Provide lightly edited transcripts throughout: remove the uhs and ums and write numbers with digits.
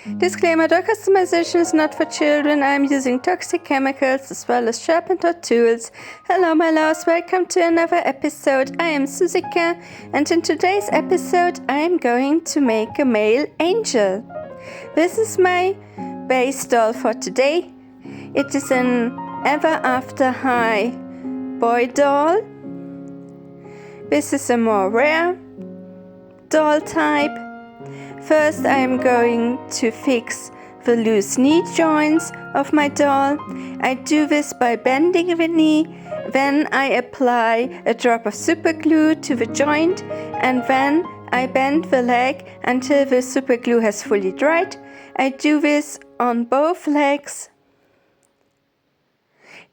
Disclaimer: doll customization is not for children. I am using toxic chemicals as well as sharpened tools. Hello my loves, welcome to another episode. I am Susika, and in today's episode I am going to make a male angel. This is my base doll for today. It is an Ever After High boy doll. This is a more rare doll type. First I am going to fix the loose knee joints of my doll. I do this by bending the knee, then I apply a drop of super glue to the joint, and then I bend the leg until the super glue has fully dried. I do this on both legs.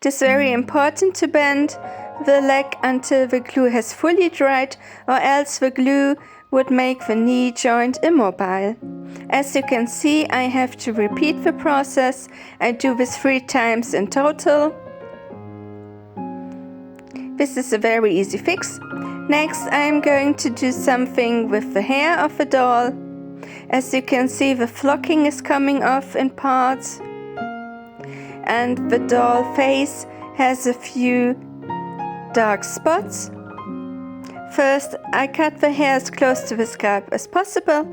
It is very important to bend the leg until the glue has fully dried, or else the glue would make the knee joint immobile. As you can see, I have to repeat the process. I do this 3 times in total. This is a very easy fix. Next, I am going to do something with the hair of the doll. As you can see, the flocking is coming off in parts, and the doll face has a few dark spots. First, I cut the hair as close to the scalp as possible.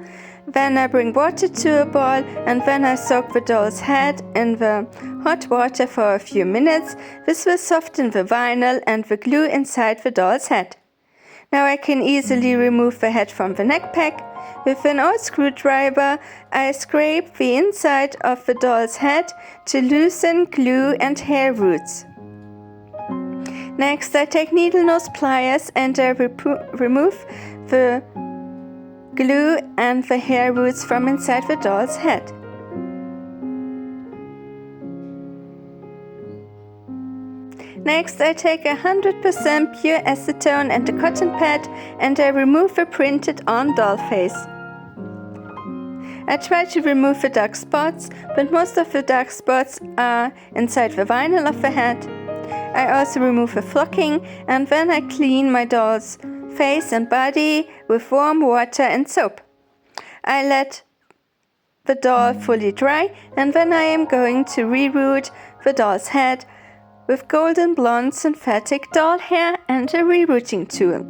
Then I bring water to a boil, and then I soak the doll's head in the hot water for a few minutes. This will soften the vinyl and the glue inside the doll's head. Now I can easily remove the head from the neck pack. With an old screwdriver, I scrape the inside of the doll's head to loosen glue and hair roots. Next, I take needle nose pliers and I remove the glue and the hair roots from inside the doll's head. Next, I take 100% pure acetone and a cotton pad and I remove the printed on doll face. I try to remove the dark spots, but most of the dark spots are inside the vinyl of the head. I also remove the flocking, and then I clean my doll's face and body with warm water and soap. I let the doll fully dry, and then I am going to reroot the doll's head with golden blonde synthetic doll hair and a rerooting tool.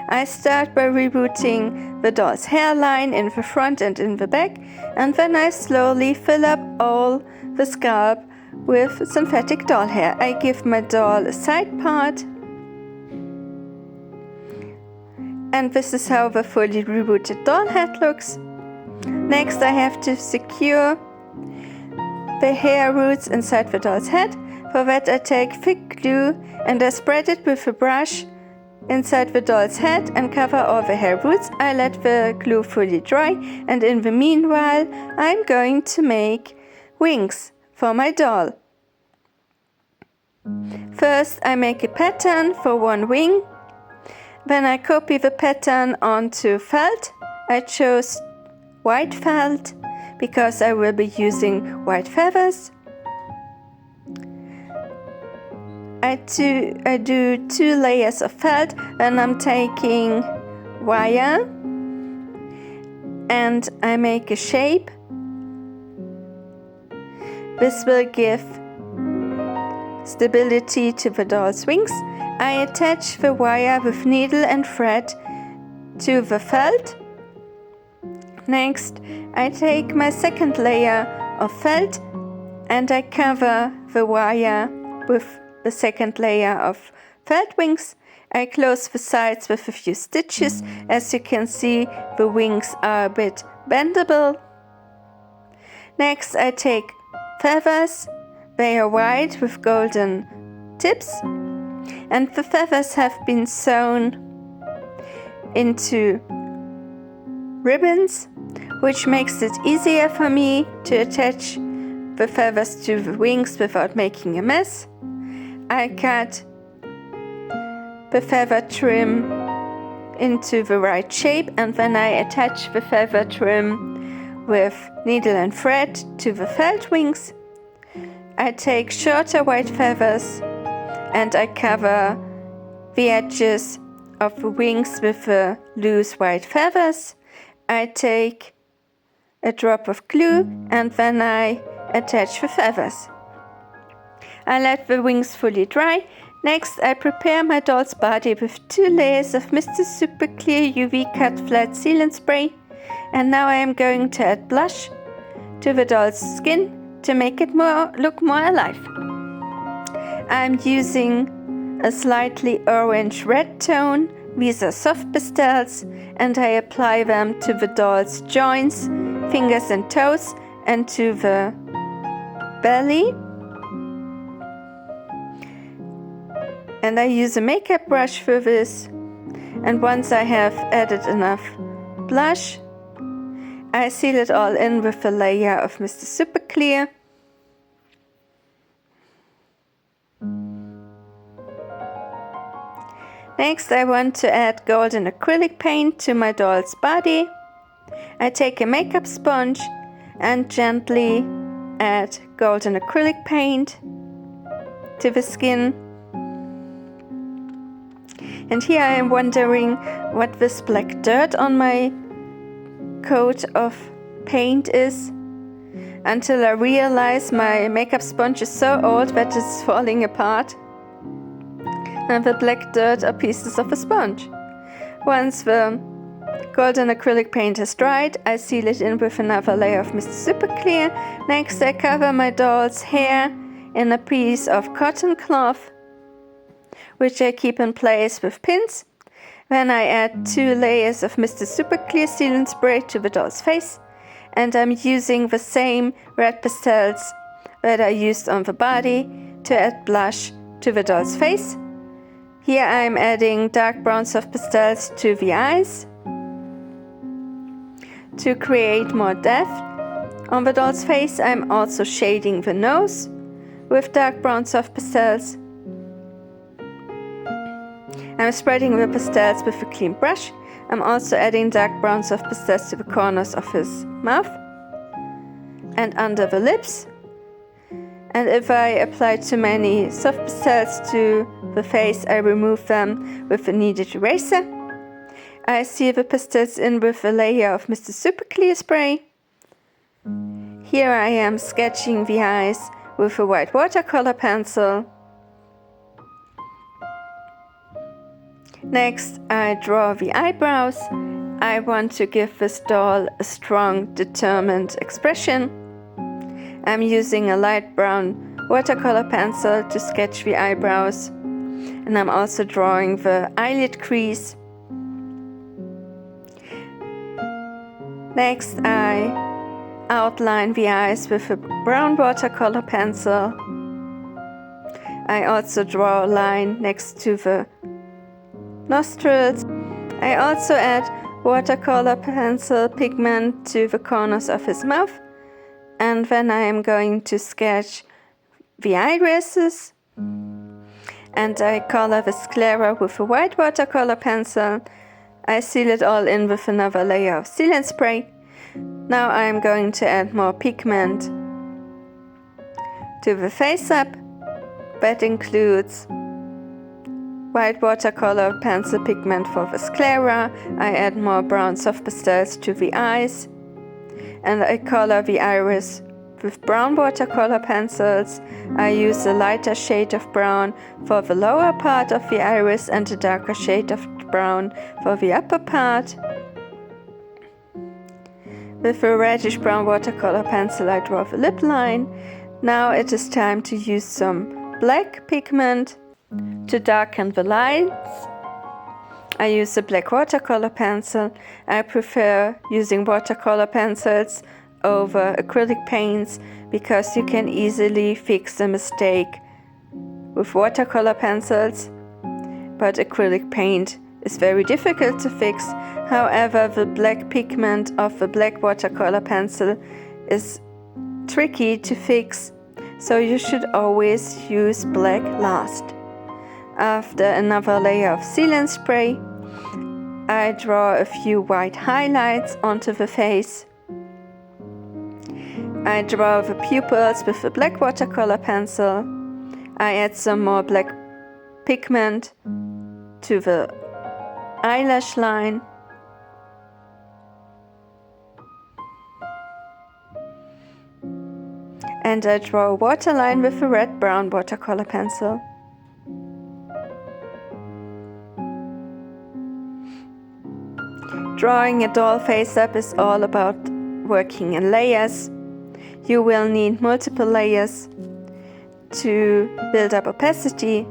I start by rerooting the doll's hairline in the front and in the back, and then I slowly fill up all the scalp with synthetic doll hair. I give my doll a side part, and this is how the fully rerooted doll head looks. Next, I have to secure the hair roots inside the doll's head. For that, I take thick glue and I spread it with a brush inside the doll's head and cover all the hair roots. I let the glue fully dry, and in the meanwhile I'm going to make wings for my doll. First, I make a pattern for one wing. Then I copy the pattern onto felt. I chose white felt because I will be using white feathers. I do 2 layers of felt, then I'm taking wire and I make a shape. This will give stability to the doll's wings. I attach the wire with needle and thread to the felt. Next, I take my second layer of felt and I cover the wire with the second layer of felt wings. I close the sides with a few stitches. As you can see, the wings are a bit bendable. Next, I take feathers. They are white with golden tips, and the feathers have been sewn into ribbons, which makes it easier for me to attach the feathers to the wings without making a mess. I cut the feather trim into the right shape, and then I attach the feather trim with needle and thread to the felt wings. I take shorter white feathers and I cover the edges of the wings with the loose white feathers. I take a drop of glue, and then I attach the feathers. I let the wings fully dry. Next, I prepare my doll's body with 2 layers of Mr. Super Clear UV Cut Flat Sealant Spray. And now I am going to add blush to the doll's skin to make it look more alive. I'm using a slightly orange-red tone. These are soft pastels, and I apply them to the doll's joints, fingers and toes, and to the belly. And I use a makeup brush for this. And once I have added enough blush, I seal it all in with a layer of Mr. Super Clear. Next, I want to add golden acrylic paint to my doll's body. I take a makeup sponge and gently add golden acrylic paint to the skin. And here I am wondering what this black dirt on my coat of paint is, until I realize my makeup sponge is so old that it's falling apart. And the black dirt are pieces of a sponge. Once the golden acrylic paint has dried, I seal it in with another layer of Mr. Super Clear. Next, I cover my doll's hair in a piece of cotton cloth, which I keep in place with pins. Then I add 2 layers of Mr. Super Clear Sealant Spray to the doll's face, and I'm using the same red pastels that I used on the body to add blush to the doll's face. Here I'm adding dark brown soft pastels to the eyes to create more depth. On the doll's face, I'm also shading the nose with dark brown soft pastels. I'm spreading the pastels with a clean brush. I'm also adding dark brown soft pastels to the corners of his mouth and under the lips. And if I apply too many soft pastels to the face, I remove them with a kneaded eraser. I seal the pastels in with a layer of Mr. Super Clear Spray. Here I am sketching the eyes with a white watercolor pencil. Next, I draw the eyebrows. I want to give this doll a strong, determined expression. I'm using a light brown watercolor pencil to sketch the eyebrows, and I'm also drawing the eyelid crease. Next, I outline the eyes with a brown watercolor pencil. I also draw a line next to the nostrils. I also add watercolor pencil pigment to the corners of his mouth, and then I am going to sketch the irises, and I color the sclera with a white watercolor pencil. I seal it all in with another layer of sealant spray. Now I am going to add more pigment to the face-up. That includes white watercolor pencil pigment for the sclera. I add more brown soft pastels to the eyes, and I color the iris with brown watercolor pencils. I use a lighter shade of brown for the lower part of the iris and a darker shade of brown for the upper part. With a reddish brown watercolor pencil, I draw the lip line. Now it is time to use some black pigment to darken the lines. I use a black watercolor pencil. I prefer using watercolor pencils over acrylic paints because you can easily fix a mistake with watercolor pencils, but acrylic paint is very difficult to fix. However, the black pigment of the black watercolor pencil is tricky to fix, so you should always use black last. After another layer of sealant spray, I draw a few white highlights onto the face. I draw the pupils with a black watercolor pencil. I add some more black pigment to the eyelash line. and I draw a waterline with a red-brown watercolor pencil. Drawing a doll face up is all about working in layers. You will need multiple layers to build up opacity.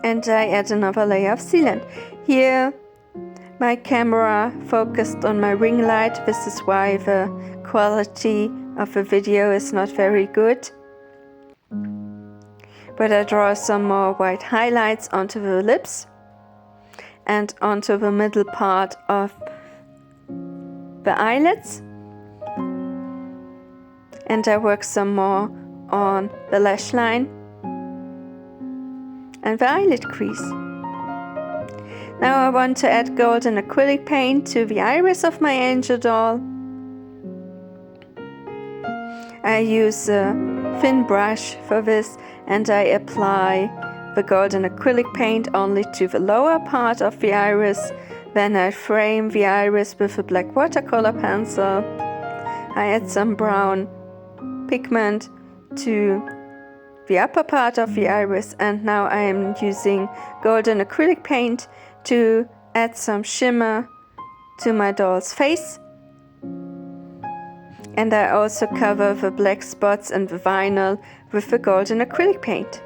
And I add another layer of sealant. Here my camera focused on my ring light. This is why the quality of the video is not very good. But I draw some more white highlights onto the lips and onto the middle part of the eyelids. And I work some more on the lash line and the eyelid crease. Now I want to add golden acrylic paint to the iris of my angel doll. I use a thin brush for this, and I apply the golden acrylic paint only to the lower part of the iris. Then I frame the iris with a black watercolor pencil. I add some brown pigment to the upper part of the iris, and now I am using golden acrylic paint to add some shimmer to my doll's face. And I also cover the black spots and the vinyl with the golden acrylic paint.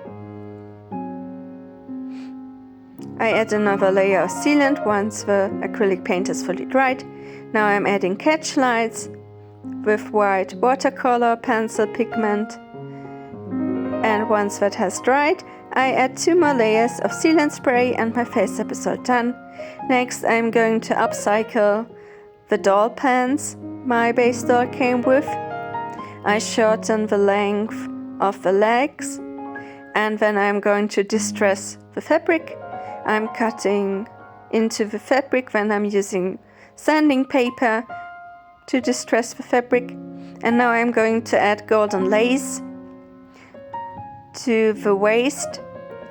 I add another layer of sealant once the acrylic paint is fully dried. Now I'm adding catch lights with white watercolor pencil pigment. And once that has dried, I add 2 more layers of sealant spray and my face up is all done. Next I'm going to upcycle the doll pants my base doll came with. I shorten the length of the legs, and then I'm going to distress the fabric. I'm cutting into the fabric, then I'm using sanding paper to distress the fabric. And now I'm going to add golden lace to the waist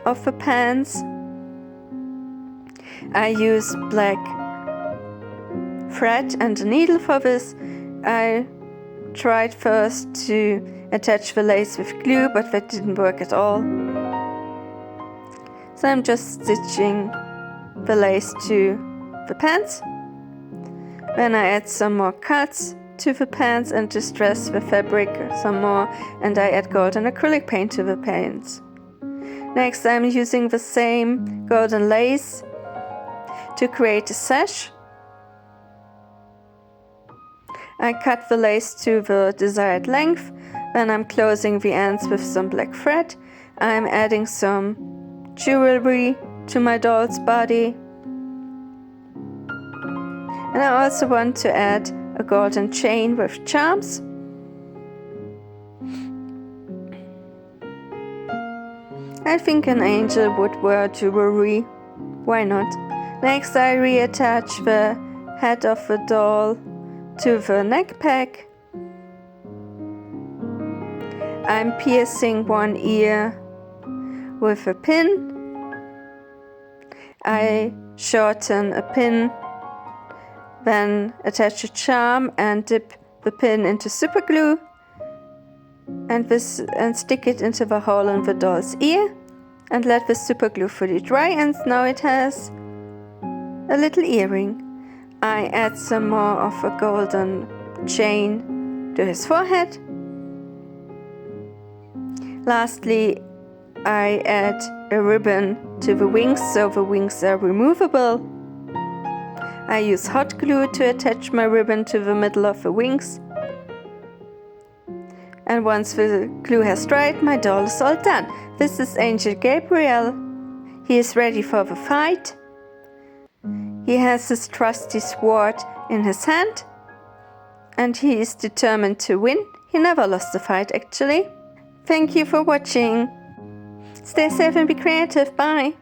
of the pants. I use black thread and a needle for this. I tried first to attach the lace with glue, but that didn't work at all. So I'm just stitching the lace to the pants. Then I add some more cuts to the pants and distress the fabric some more, and I add golden acrylic paint to the pants. Next I'm using the same golden lace to create a sash. I cut the lace to the desired length, then I'm closing the ends with some black thread. I'm adding some jewelry to my doll's body. And I also want to add a golden chain with charms. I think an angel would wear jewelry. Why not? Next I reattach the head of the doll to the neck pack. I'm piercing one ear with a pin. I shorten a pin, then attach a charm and dip the pin into super glue and stick it into the hole in the doll's ear and let the super glue fully dry, and now it has a little earring. I add some more of a golden chain to his forehead. Lastly, I add a ribbon to the wings, so the wings are removable. I use hot glue to attach my ribbon to the middle of the wings. And once the glue has dried, my doll is all done. This is Angel Gabriel. He is ready for the fight. He has his trusty sword in his hand, and he is determined to win. He never lost a fight, actually. Thank you for watching. Stay safe and be creative. Bye.